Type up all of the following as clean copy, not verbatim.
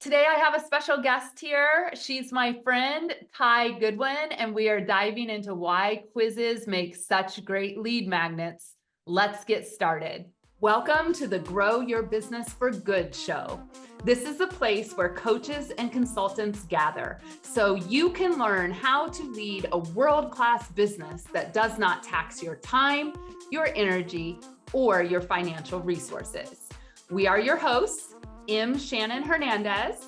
Today I have a special guest here. She's my friend, Tai Goodwin, and we are diving into why quizzes make such great lead magnets. Let's get started. Welcome to the Grow Your Business for Good show. This is a place where coaches and consultants gather so you can learn how to lead a world-class business that does not tax your time, your energy, or your financial resources. We are your hosts, Shannon Hernandez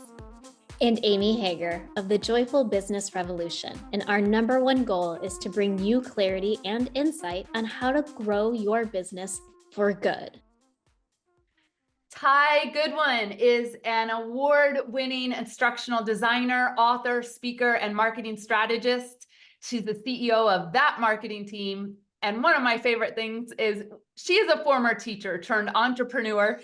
and Amy Hager of the Joyful Business Revolution. And our number one goal is to bring you clarity and insight on how to grow your business for good. Tai Goodwin is an award-winning instructional designer, author, speaker, and marketing strategist. She's the CEO of that marketing team. And one of my favorite things is she is a former teacher turned entrepreneur,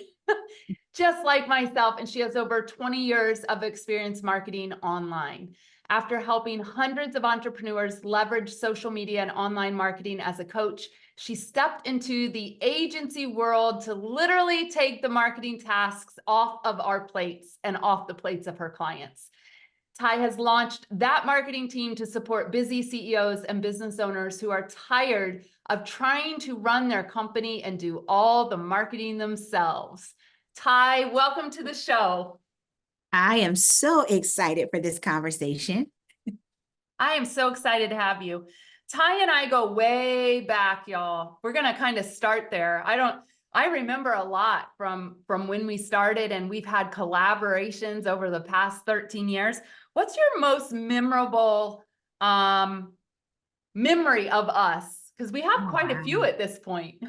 just like myself, and she has over 20 years of experience marketing online. After helping hundreds of entrepreneurs leverage social media and online marketing as a coach, she stepped into the agency world to literally take the marketing tasks off of our plates and off the plates of her clients. Tai has launched that marketing team to support busy CEOs and business owners who are tired of trying to run their company and do all the marketing themselves. Tai, welcome to the show. I am so excited for this conversation. I am so excited to have you. Tai and I go way back, y'all. We're going to kind of start there. I remember a lot from when we started, and we've had collaborations over the past 13 years. What's your most memorable memory of us? Because we have quite a few at this point.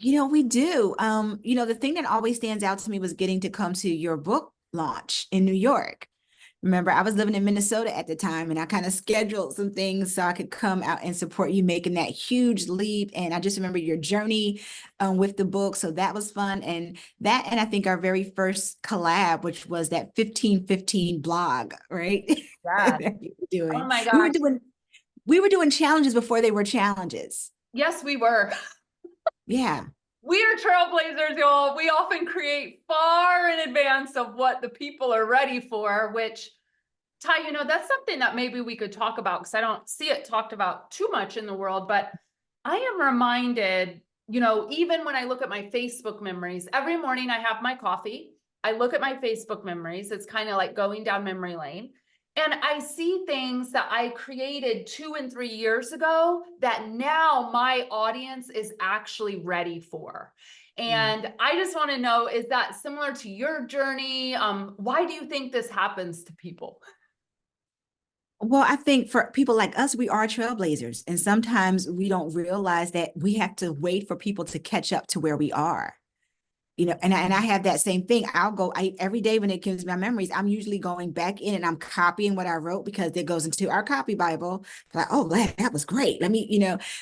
We do. The thing that always stands out to me was getting to come to your book launch in New York. Remember, I was living in Minnesota at the time, and I kind of scheduled some things so I could come out and support you making that huge leap. And I just remember your journey with the book. So that was fun. And I think our very first collab, which was that 1515 blog, right? Yeah. Oh my gosh. We were doing challenges before they were challenges. Yes, we were. Yeah. We are trailblazers, y'all. We often create far in advance of what the people are ready for, which, Tai, that's something that maybe we could talk about, because I don't see it talked about too much in the world. But I am reminded, even when I look at my Facebook memories, every morning I have my coffee, I look at my Facebook memories. It's kind of like going down memory lane. And I see things that I created 2 and 3 years ago that now my audience is actually ready for. And I just want to know, is that similar to your journey? Why do you think this happens to people? Well, I think for people like us, we are trailblazers. And sometimes we don't realize that we have to wait for people to catch up to where we are. And I have that same thing. Every day when it comes to my memories, I'm usually going back in and I'm copying what I wrote, because it goes into our copy Bible. Like, oh, that was great. Let me,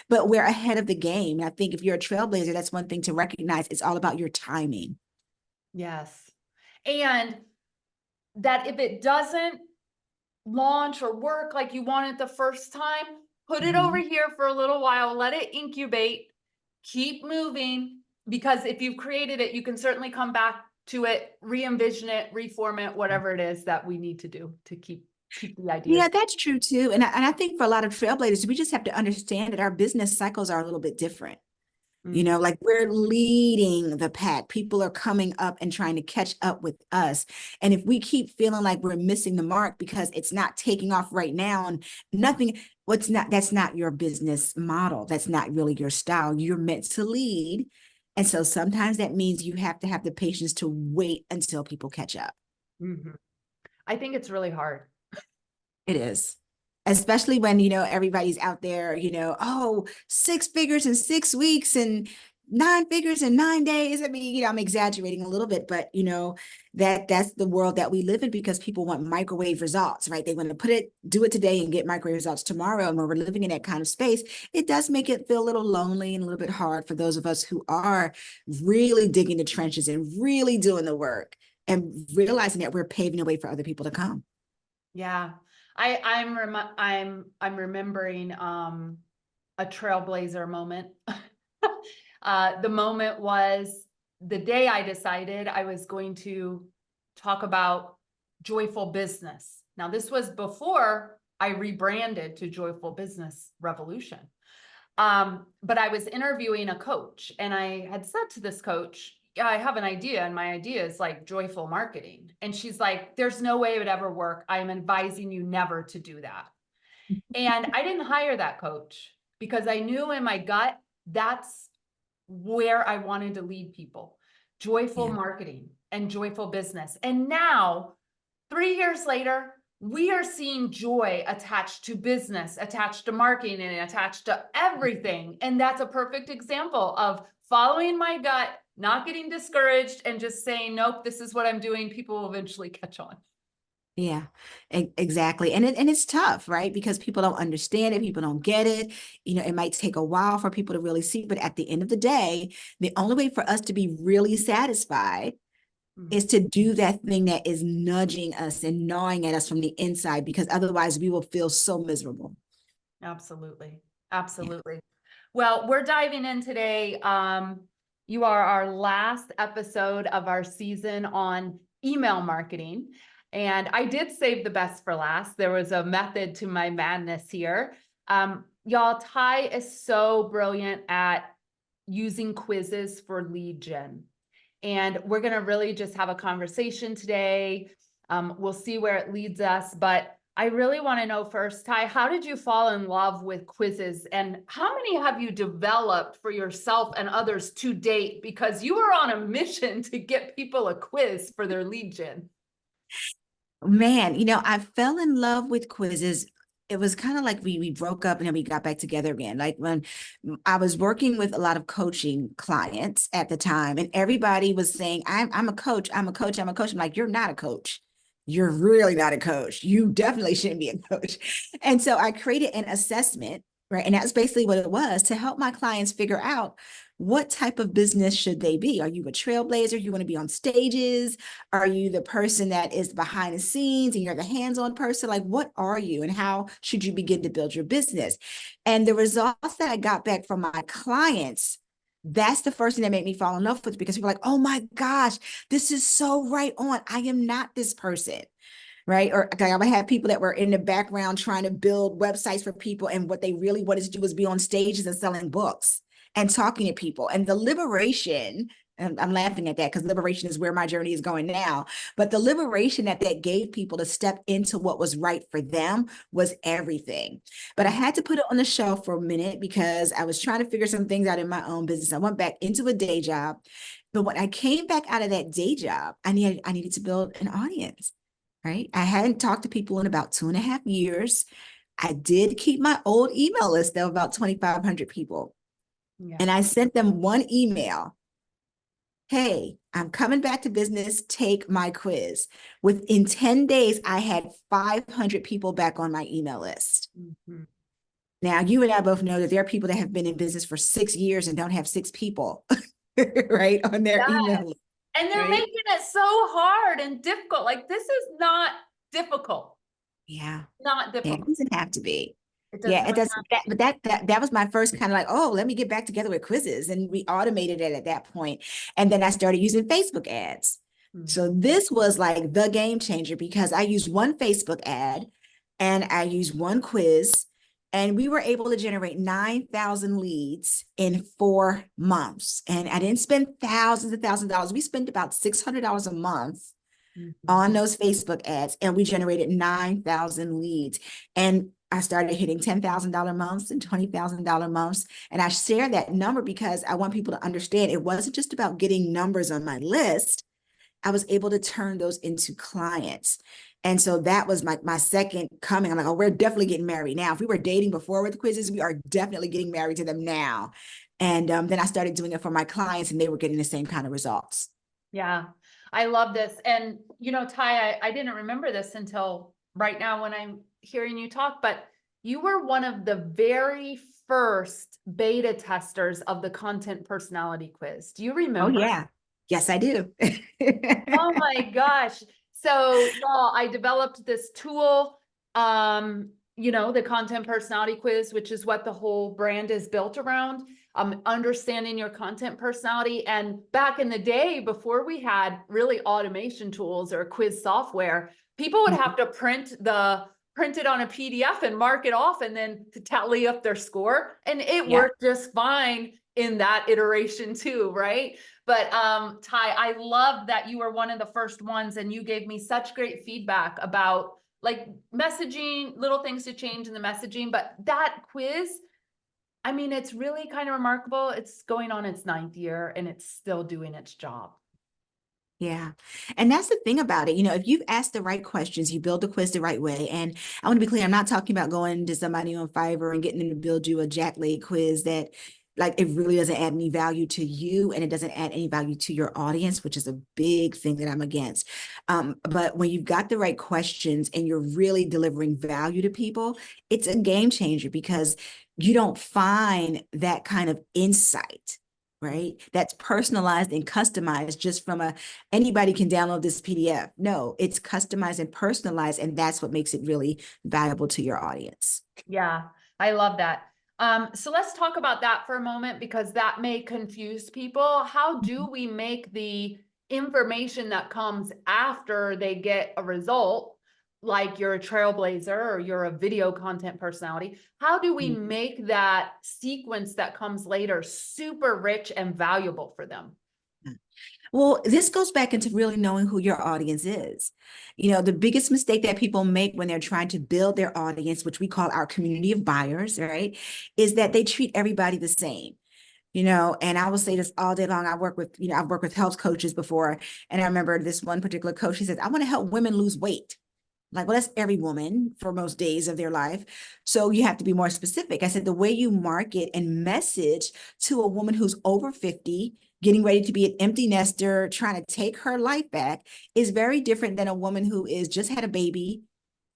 but we're ahead of the game. And I think if you're a trailblazer, that's one thing to recognize. It's all about your timing. Yes. And that if it doesn't launch or work like you want it the first time, put it over here for a little while, let it incubate, keep moving. Because if you've created it, you can certainly come back to it, re-envision it, reform it, whatever it is that we need to do to keep the idea. Yeah, that's true too. And I think for a lot of trailblazers, we just have to understand that our business cycles are a little bit different. Like we're leading the pack. People are coming up and trying to catch up with us. And if we keep feeling like we're missing the mark because it's not taking off right now and that's not your business model. That's not really your style. You're meant to lead. And so sometimes that means you have to have the patience to wait until people catch up. I think it's really hard. It is. Especially when, everybody's out there, 6 figures in 6 weeks and 9 figures in 9 days. I mean, I'm exaggerating a little bit, but that's the world that we live in, because people want microwave results, right? They want to do it today and get microwave results tomorrow. And when we're living in that kind of space, it does make it feel a little lonely and a little bit hard for those of us who are really digging the trenches and really doing the work and realizing that we're paving the way for other people to come. Yeah. I'm remembering a trailblazer moment. The moment was the day I decided I was going to talk about Joyful Business. Now, this was before I rebranded to Joyful Business Revolution. But I was interviewing a coach, and I had said to this coach, yeah, I have an idea, and my idea is like joyful marketing. And she's like, there's no way it would ever work. I am advising you never to do that. And I didn't hire that coach because I knew in my gut, that's where I wanted to lead people. Joyful Yeah. marketing and joyful business. And now, 3 years later, we are seeing joy attached to business, attached to marketing, and attached to everything. And that's a perfect example of following my gut, not getting discouraged, and just saying, nope, this is what I'm doing. People will eventually catch on. Yeah, exactly. And it's tough, right? Because people don't understand it, people don't get it. It might take a while for people to really see, but at the end of the day, the only way for us to be really satisfied is to do that thing that is nudging us and gnawing at us from the inside, because otherwise we will feel so miserable. Absolutely. Yeah. Absolutely. Well, we're diving in today. You are our last episode of our season on email marketing. And I did save the best for last. There was a method to my madness here. Y'all, Tai is so brilliant at using quizzes for lead gen. And we're going to really just have a conversation today. We'll see where it leads us, but I really want to know first, Tai, how did you fall in love with quizzes, and how many have you developed for yourself and others to date? Because you are on a mission to get people a quiz for their lead gen. Man, I fell in love with quizzes. It was kind of like we broke up and then we got back together again. Like when I was working with a lot of coaching clients at the time, and everybody was saying, I'm a coach, I'm a coach, I'm a coach. I'm like, you're not a coach. You're really not a coach. You definitely shouldn't be a coach. And so I created an assessment, right? And that's basically what it was, to help my clients figure out what type of business should they be. Are you a trailblazer? You want to be on stages? Are you the person that is behind the scenes and you're the hands-on person? Like, what are you, and how should you begin to build your business? And the results that I got back from my clients, that's the first thing that made me fall in love with, because people are like, oh my gosh, this is so right on. I am not this person. Right. Or I would have people that were in the background trying to build websites for people, and what they really wanted to do was be on stages and selling books and talking to people. And the liberation, and I'm laughing at that because liberation is where my journey is going now, but the liberation that gave people to step into what was right for them was everything. But I had to put it on the shelf for a minute because I was trying to figure some things out in my own business. I went back into a day job, but when I came back out of that day job, I needed to build an audience. Right. I hadn't talked to people in about 2.5 years. I did keep my old email list of about 2,500 people. Yeah. And I sent them one email. Hey, I'm coming back to business. Take my quiz. Within 10 days, I had 500 people back on my email list. Mm-hmm. Now, you and I both know that there are people that have been in business for 6 years and don't have 6 people, right, on their email list. And they're right? making it so hard and difficult. Like, this is not difficult. Yeah. Not difficult. It doesn't have to be. It Yeah, it doesn't does. But that was my first kind of like, oh, let me get back together with quizzes. And we automated it at that point. And then I started using Facebook ads. So this was like the game changer, because I used one Facebook ad and I used one quiz, and we were able to generate 9,000 leads in 4 months. And I didn't spend thousands and thousands of dollars. We spent about $600 a month on those Facebook ads, and we generated 9,000 leads. And I started hitting $10,000 months and $20,000 months. And I share that number because I want people to understand it wasn't just about getting numbers on my list. I was able to turn those into clients. And so that was my second coming. I'm like, oh, we're definitely getting married now. If we were dating before with quizzes, we are definitely getting married to them now. And then I started doing it for my clients, and they were getting the same kind of results. Yeah, I love this. And, Tai, I didn't remember this until right now when I'm hearing you talk, but you were one of the very first beta testers of the content personality quiz. Do you remember? Oh, yeah. Yes, I do. Oh my gosh. So, y'all, I developed this tool. you know, the content personality quiz, which is what the whole brand is built around, understanding your content personality. And back in the day, before we had really automation tools or quiz software, people would have to print it on a PDF and mark it off and then to tally up their score. And it Yeah. worked just fine in that iteration too, right? But Tai, I love that you were one of the first ones and you gave me such great feedback about like messaging, little things to change in the messaging. But that quiz, I mean, it's really kind of remarkable. It's going on its 9th year and it's still doing its job. Yeah. And that's the thing about it. You know, if you've asked the right questions, you build the quiz the right way. And I want to be clear, I'm not talking about going to somebody on Fiverr and getting them to build you a Jack Lake quiz that like it really doesn't add any value to you and it doesn't add any value to your audience, which is a big thing that I'm against. But when you've got the right questions and you're really delivering value to people, it's a game changer because you don't find that kind of insight, right? That's personalized and customized just from anybody can download this PDF. No, it's customized and personalized, and that's what makes it really valuable to your audience. Yeah, I love that. So let's talk about that for a moment because that may confuse people. How do we make the information that comes after they get a result, like you're a trailblazer or you're a video content personality, how do we make that sequence that comes later super rich and valuable for them? Well, this goes back into really knowing who your audience is. You know, the biggest mistake that people make when they're trying to build their audience, which we call our community of buyers, right, is that they treat everybody the same. You know, and I will say this all day long. I've worked with health coaches before. And I remember this one particular coach, he says, I want to help women lose weight. Like, well, that's every woman for most days of their life. So you have to be more specific. I said, the way you market and message to a woman who's over 50, getting ready to be an empty nester, trying to take her life back is very different than a woman who is just had a baby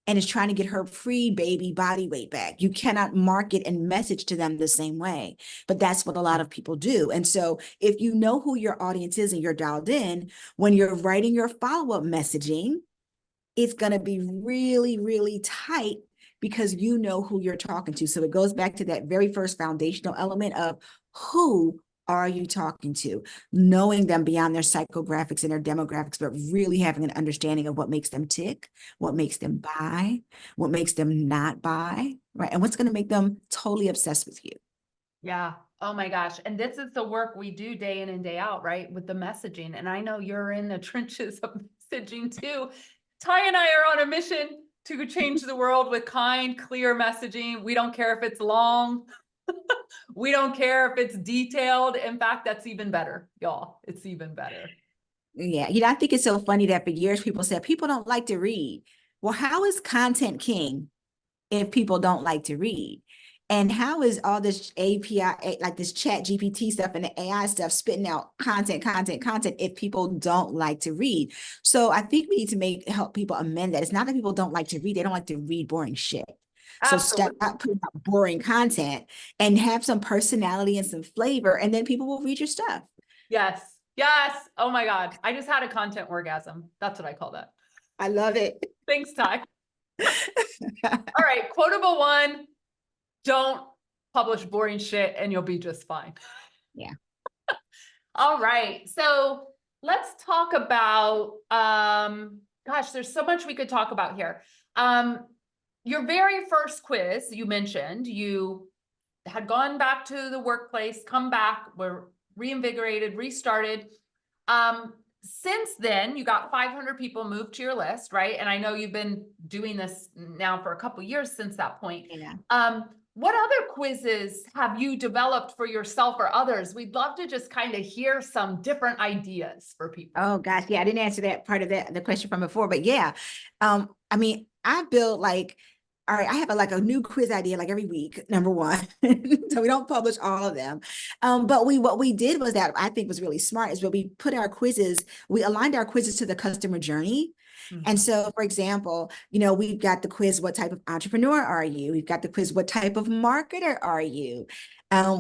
and is trying to get her pre-baby body weight back. You cannot market and message to them the same way, but that's what a lot of people do. And so if you know who your audience is and you're dialed in, when you're writing your follow-up messaging, it's going to be really, really tight because you know who you're talking to. So it goes back to that very first foundational element of who are you talking to, knowing them beyond their psychographics and their demographics, but really having an understanding of what makes them tick, what makes them buy, what makes them not buy, right? And what's going to make them totally obsessed with you. Yeah. Oh my gosh. And this is the work we do day in and day out, right? With the messaging. And I know you're in the trenches of messaging too. Tai and I are on a mission to change the world with kind, clear messaging. We don't care if it's long. We don't care if it's detailed. In fact, that's even better, y'all. It's even better. Yeah. You know, I think it's so funny that for years people said people don't like to read. Well, how is content king if people don't like to read? And how is all this API, like this chat GPT stuff and the AI stuff spitting out content if people don't like to read? So I think we need to help people amend that. It's not that people don't like to read. They don't like to read boring shit. So Absolutely. stop putting out boring content and have some personality and some flavor, and then people will read your stuff. Yes. Yes. Oh my God. I just had a content orgasm. That's what I call that. I love it. Thanks, Tai. All right. Quotable one. Don't publish boring shit and you'll be just fine. Yeah. All right. So let's talk about, gosh, there's so much we could talk about here. Your very first quiz, you mentioned you had gone back to the workplace, come back, were reinvigorated, restarted. Since then, you got 500 people moved to your list, right? And I know you've been doing this now for a couple of years since that point. Yeah. What other quizzes have you developed for yourself or others? We'd love to just kind of hear some different ideas for people. Oh gosh, yeah, I didn't answer that part of the question from before, but yeah, I mean, I built like, all right, I have like a new quiz idea like every week, number one. So we don't publish all of them. But what we did was that I think was really smart is where we put our quizzes, we aligned our quizzes to the customer journey. And so, for example, we've got the quiz, what type of entrepreneur are you? We've got the quiz, what type of marketer are you?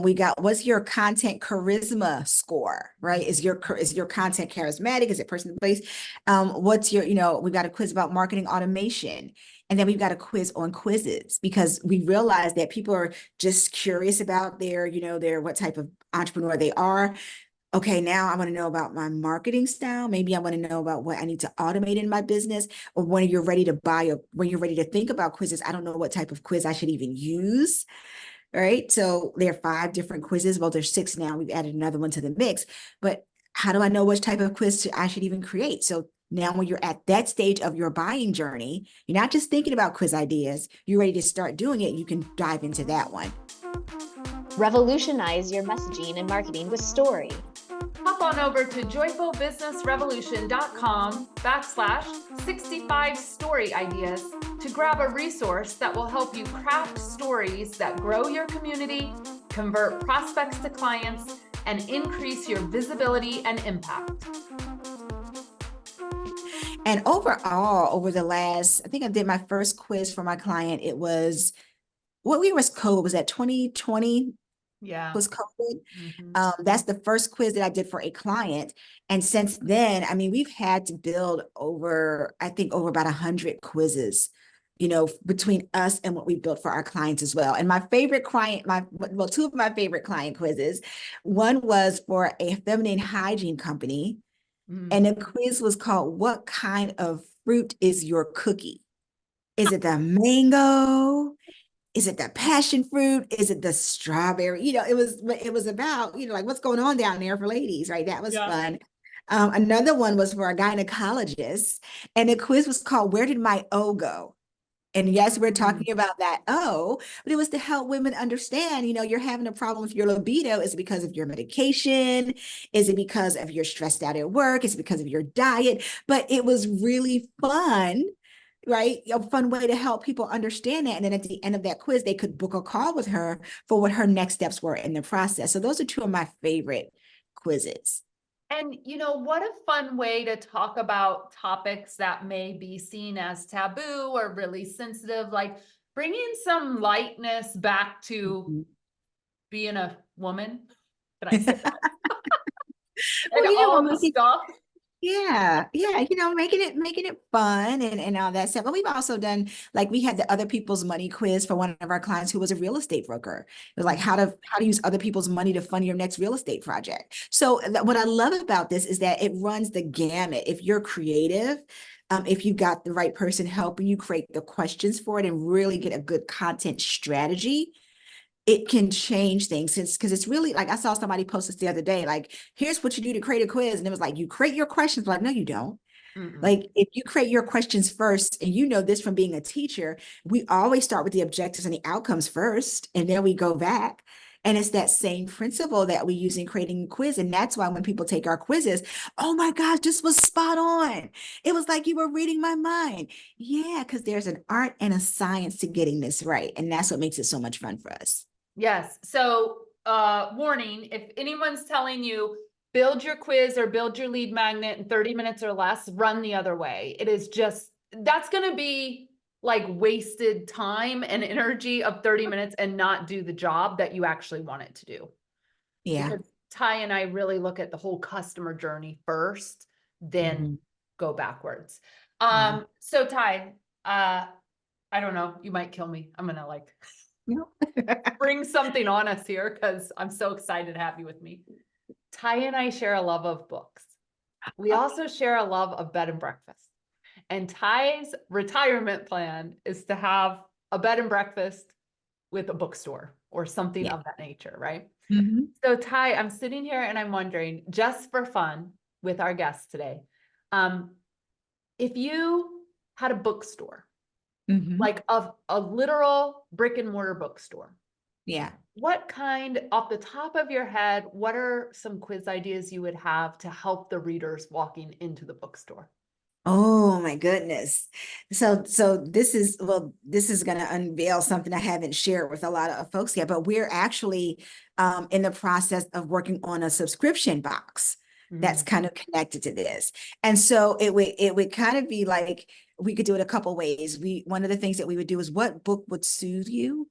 We got, what's your content charisma score, right? Is your content charismatic? Is it person based? What's your, we've got a quiz about marketing automation. And then we've got a quiz on quizzes, because we realize that people are just curious about their what type of entrepreneur they are. Okay, now I want to know about my marketing style. Maybe I want to know about what I need to automate in my business. Or when you're ready to when you're ready to think about quizzes, I don't know what type of quiz I should even use. Right. So there are 5 different quizzes. Well, there's 6 now. We've added another one to the mix. But how do I know which type of quiz I should even create? So now when you're at that stage of your buying journey, you're not just thinking about quiz ideas, you're ready to start doing it. You can dive into that one. Revolutionize your messaging and marketing with story. Hop on over to joyfulbusinessrevolution.com/65 story ideas to grab a resource that will help you craft stories that grow your community, convert prospects to clients, and increase your visibility and impact. And overall, over the last, I think I did my first quiz for my client. It was, what year was COVID? Was that 2020? Yeah. Was COVID. Mm-hmm. That's the first quiz that I did for a client. And since then, I mean, we've had to build over about 100 quizzes, between us and what we built for our clients as well. And my favorite client, 2 of my favorite client quizzes, one was for a feminine hygiene company. And the quiz was called, what kind of fruit is your cookie? Is it the mango? Is it the passion fruit? Is it the strawberry? It was about, like, what's going on down there for ladies, right? That was fun. Another one was for a gynecologist, and the quiz was called, where did my O go? And yes, we're talking about that O, but it was to help women understand, you're having a problem with your libido. Is it because of your medication? Is it because of you're stressed out at work? Is it because of your diet? But it was really fun, right? A fun way to help people understand that. And then at the end of that quiz, they could book a call with her for what her next steps were in the process. So those are 2 of my favorite quizzes. And what a fun way to talk about topics that may be seen as taboo or really sensitive, like bringing some lightness back to being a woman. Can I say that? And all the stuff. Yeah, making it fun and all that stuff. But we've also done, like, we had the other people's money quiz for one of our clients who was a real estate broker. It was like how to use other people's money to fund your next real estate project. So what I love about this is that it runs the gamut. If you're creative, if you got the right person helping you create the questions for it and really get a good content strategy, it can change things, because it's really, like, I saw somebody post this the other day, like, here's what you do to create a quiz. And it was like, you create your questions. Like, no, you don't. Like, if you create your questions first, and this from being a teacher, we always start with the objectives and the outcomes first, and then we go back. And it's that same principle that we use in creating a quiz. And that's why when people take our quizzes, oh my gosh, this was spot on. It was like you were reading my mind. Yeah, because there's an art and a science to getting this right. And that's what makes it so much fun for us. Yes. So, warning, if anyone's telling you build your quiz or build your lead magnet in 30 minutes or less, run the other way. It is just, that's going to be like wasted time and energy of 30 minutes and not do the job that you actually want it to do. Yeah. Because Tai and I really look at the whole customer journey first, then go backwards. So Tai, I don't know, you might kill me. I'm going to bring something on us here because I'm so excited to have you with me. Tai and I share a love of books. We also share a love of bed and breakfast. And Tai's retirement plan is to have a bed and breakfast with a bookstore or something of that nature, right? So Tai, I'm sitting here and I'm wondering, just for fun with our guests today, if you had a bookstore, like a literal brick and mortar bookstore. Yeah. What kind, off the top of your head, what are some quiz ideas you would have to help the readers walking into the bookstore? Oh my goodness. So this is going to unveil something I haven't shared with a lot of folks yet, but we're actually in the process of working on a subscription box. that's Mm, kind of connected to this. And so it would kind of be like, we could do it a couple ways. One of the things that we would do is, what book would soothe you?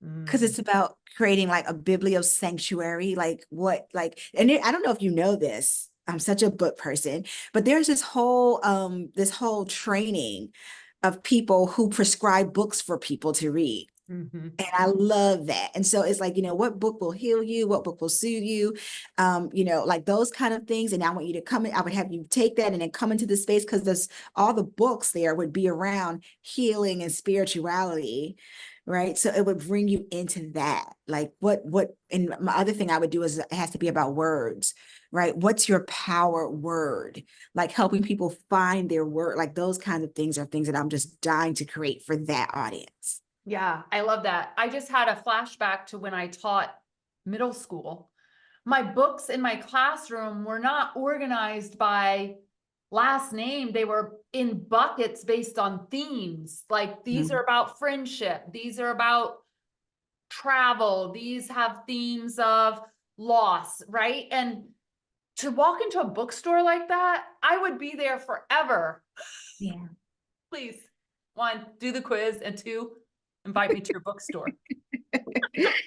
Because mm, it's about creating like a biblio sanctuary, I don't know if you know this. I'm such a book person, but there's this whole training of people who prescribe books for people to read. mhm. And I love that. And so it's like, what book will heal you? What book will soothe you? Like those kind of things. And I want you to come in, I would have you take that and then come into the space, because there's all the books there would be around healing and spirituality. Right. So it would bring you into that. Like and my other thing I would do is, it has to be about words, right? What's your power word? Like helping people find their word, like those kinds of things are things that I'm just dying to create for that audience. Yeah, I love that. I just had a flashback to when I taught middle school. My books in my classroom were not organized by last name. They were in buckets based on themes. Like these are about friendship, these are about travel, these have themes of loss, right? And to walk into a bookstore like that, I would be there forever. Yeah. Please, one, do the quiz, and two, invite me to your bookstore.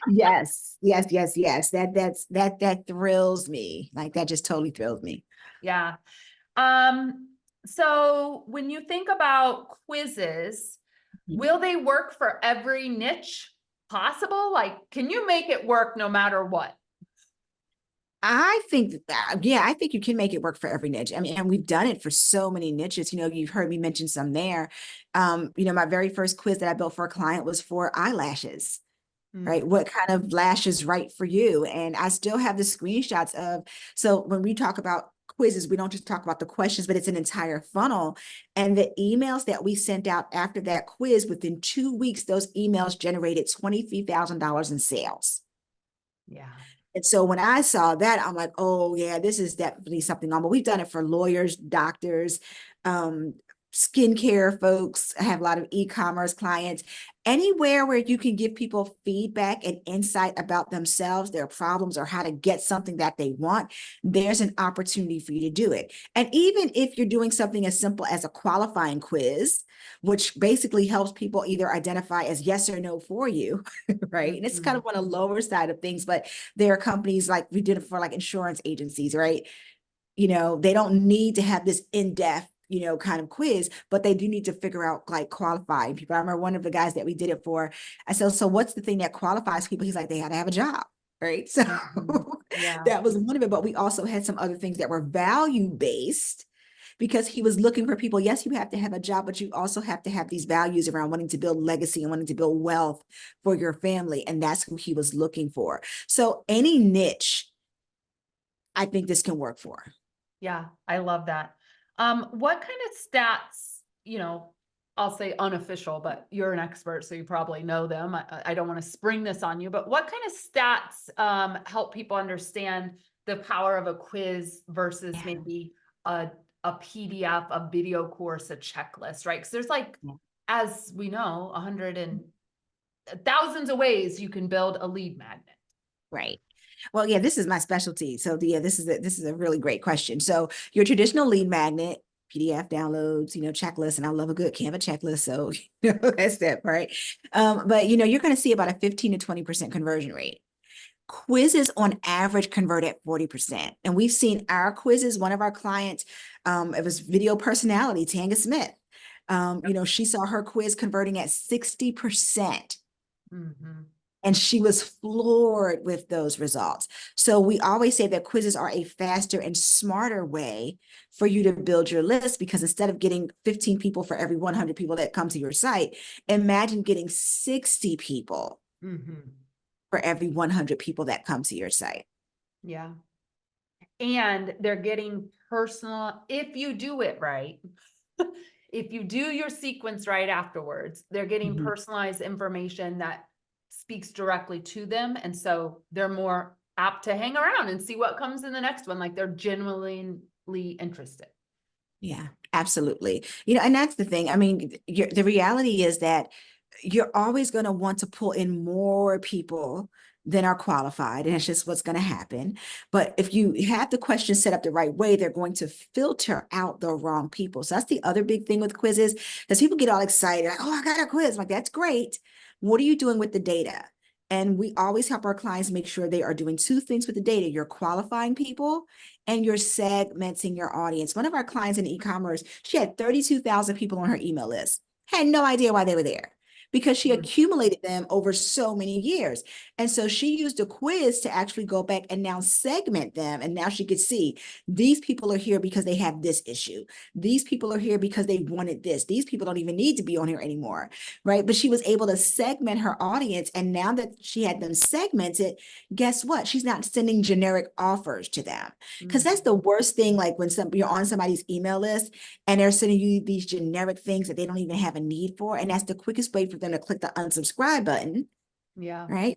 Yes, yes, yes, yes. That thrills me. Like that just totally thrills me. Yeah. So when you think about quizzes, Mhm. will they work for every niche possible? Like, can you make it work no matter what? I think yeah, I think you can make it work for every niche. I mean, and we've done it for so many niches. You've heard me mention some there. My very first quiz that I built for a client was for eyelashes. Mm, Right? What kind of lash is right for you? And I still have the screenshots so when we talk about quizzes, we don't just talk about the questions, but it's an entire funnel. And the emails that we sent out after that quiz, within 2 weeks, those emails generated $23,000 in sales. yeah. And so when I saw that, I'm like, oh yeah, this is definitely something on. But we've done it for lawyers, doctors, um, skincare folks. I have a lot of e-commerce clients. Anywhere where you can give people feedback and insight about themselves, their problems, or how to get something that they want, there's an opportunity for you to do it. And even if you're doing something as simple as a qualifying quiz, which basically helps people either identify as yes or no for you, right? And it's kind Mhm. of on a lower side of things, but there are companies, like we did it for like insurance agencies, right? They don't need to have this in-depth, kind of quiz, but they do need to figure out like qualifying people. I remember one of the guys that we did it for, I said, so what's the thing that qualifies people? He's like, they had to have a job. Right. So Mhm. Yeah. that was one of it. But we also had some other things that were value-based, because he was looking for people. Yes, you have to have a job, but you also have to have these values around wanting to build legacy and wanting to build wealth for your family. And that's who he was looking for. So any niche, I think this can work for. Yeah, I love that. What kind of stats, I'll say unofficial, but you're an expert, so you probably know them. I don't want to spring this on you, but what kind of stats help people understand the power of a quiz versus Yeah. maybe a PDF, a video course, a checklist, right? Because there's like, Yeah. as we know, thousands of ways you can build a lead magnet. Right. Well, yeah, this is my specialty. So yeah, this is a really great question. So your traditional lead magnet, PDF downloads, checklist, and I love a good Canva checklist. So that's that, right? But you're going to see about a 15 to 20% conversion rate. Quizzes on average convert at 40%. And we've seen our quizzes, one of our clients, it was video personality, Tanga Smith. She saw her quiz converting at 60%. Mhm. And she was floored with those results. So we always say that quizzes are a faster and smarter way for you to build your list, because instead of getting 15 people for every 100 people that come to your site, imagine getting 60 people Mhm. for every 100 people that come to your site. Yeah. And they're getting personal, if you do it right, if you do your sequence right afterwards, they're getting Mhm. personalized information that speaks directly to them. And so they're more apt to hang around and see what comes in the next one. Like they're genuinely interested. Yeah, absolutely. And that's the thing. I mean, the reality is that you're always going to want to pull in more people then are qualified, and it's just what's going to happen. But if you have the questions set up the right way, they're going to filter out the wrong people. So that's the other big thing with quizzes, because people get all excited, like, oh, I got a quiz. I'm like, that's great. What are you doing with the data? And we always help our clients make sure they are doing two things with the data. You're qualifying people and you're segmenting your audience. One of our clients in e-commerce, she had 32,000 people on her email list. Had no idea why they were there, because she accumulated them over so many years. And so she used a quiz to actually go back and now segment them. And now she could see these people are here because they have this issue. These people are here because they wanted this. These people don't even need to be on here anymore, right? But she was able to segment her audience. And now that she had them segmented, guess what? She's not sending generic offers to them. Because that's the worst thing, like when you're on somebody's email list and they're sending you these generic things that they don't even have a need for. And that's the quickest way for them to click the unsubscribe button. Yeah. Right.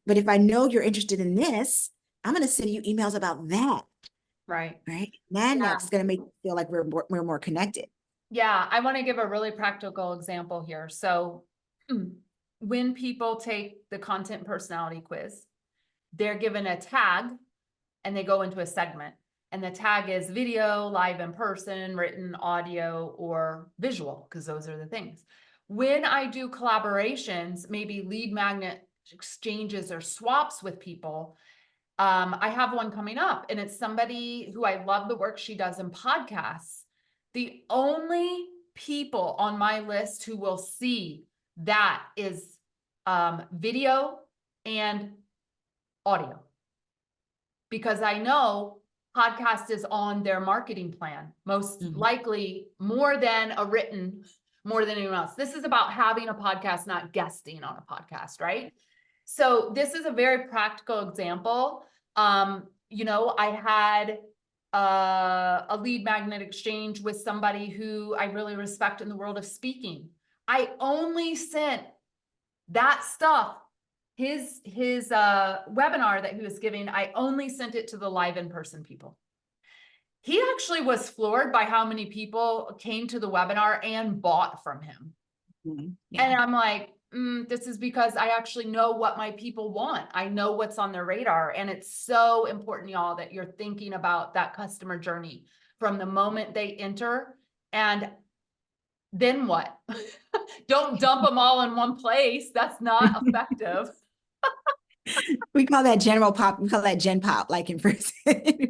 But if I know you're interested in this, I'm going to send you emails about that. Right. Right. That's going to make you feel like we're more connected. Yeah. I want to give a really practical example here. So when people take the content personality quiz, they're given a tag and they go into a segment. And the tag is video, live in person, written, audio, or visual, because those are the things. When I do collaborations, maybe lead magnet exchanges or swaps with people, I have one coming up, and it's somebody who I love the work she does in podcasts. The only people on my list who will see that is video and audio, because I know podcast is on their marketing plan, most likely more than anyone else. This is about having a podcast, not guesting on a podcast, right? So this is a very practical example. I had a lead magnet exchange with somebody who I really respect in the world of speaking. I only sent that stuff, his webinar that he was giving, I only sent it to the live in-person people. He actually was floored by how many people came to the webinar and bought from him. Yeah. And I'm like, this is because I actually know what my people want. I know what's on their radar. And it's so important, y'all, that you're thinking about that customer journey from the moment they enter. And then what? Don't dump them all in one place. That's not effective. We call that general pop. We call that gen pop, like in person,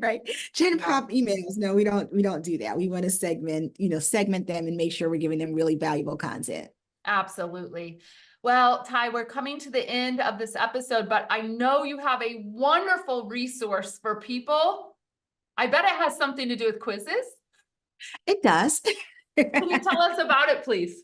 right? Gen pop emails. No, we don't do that. We want to segment them and make sure we're giving them really valuable content. Absolutely. Well, Tai, we're coming to the end of this episode, but I know you have a wonderful resource for people. I bet it has something to do with quizzes. It does. Can you tell us about it, please?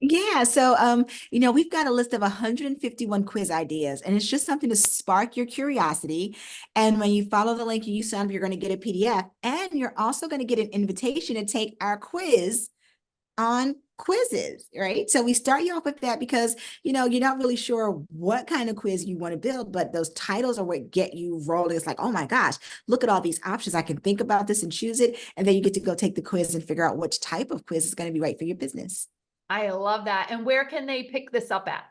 Yeah. So, we've got a list of 151 quiz ideas, and it's just something to spark your curiosity. And when you follow the link and you sign up, you're going to get a PDF, and you're also going to get an invitation to take our quiz on quizzes, right? So we start you off with that because, you're not really sure what kind of quiz you want to build, but those titles are what get you rolling. It's like, oh my gosh, look at all these options. I can think about this and choose it. And then you get to go take the quiz and figure out which type of quiz is going to be right for your business. I love that. And where can they pick this up at?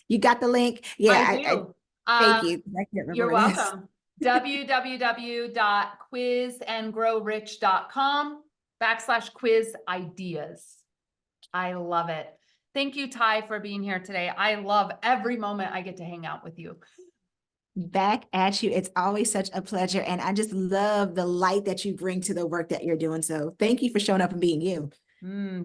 You got the link? Yeah, I do. Thank you. I can't remember You're welcome. www.quizandgrowrich.com/quiz ideas. I love it. Thank you, Tai, for being here today. I love every moment I get to hang out with you. Back at you. It's always such a pleasure. And I just love the light that you bring to the work that you're doing. So thank you for showing up and being you.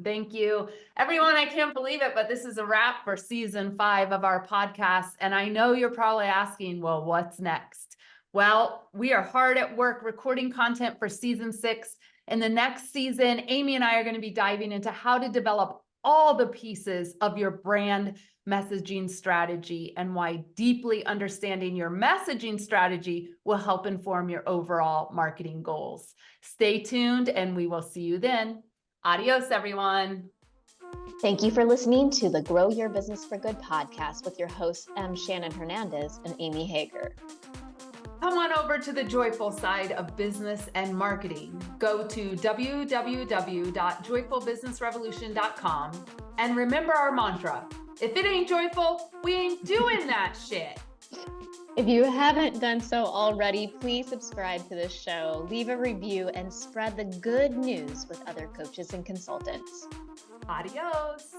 Thank you. Everyone, I can't believe it, but this is a wrap for season 5 of our podcast. And I know you're probably asking, well, what's next? Well, we are hard at work recording content for season 6. In the next season, Amy and I are going to be diving into how to develop all the pieces of your brand messaging strategy and why deeply understanding your messaging strategy will help inform your overall marketing goals. Stay tuned and we will see you then. Adios, everyone. Thank you for listening to the Grow Your Business for Good podcast with your hosts, Shannon Hernandez and Amy Hager. Come on over to the joyful side of business and marketing. Go to www.joyfulbusinessrevolution.com and remember our mantra: if it ain't joyful, we ain't doing that shit. If you haven't done so already, please subscribe to this show, leave a review, and spread the good news with other coaches and consultants. Adios.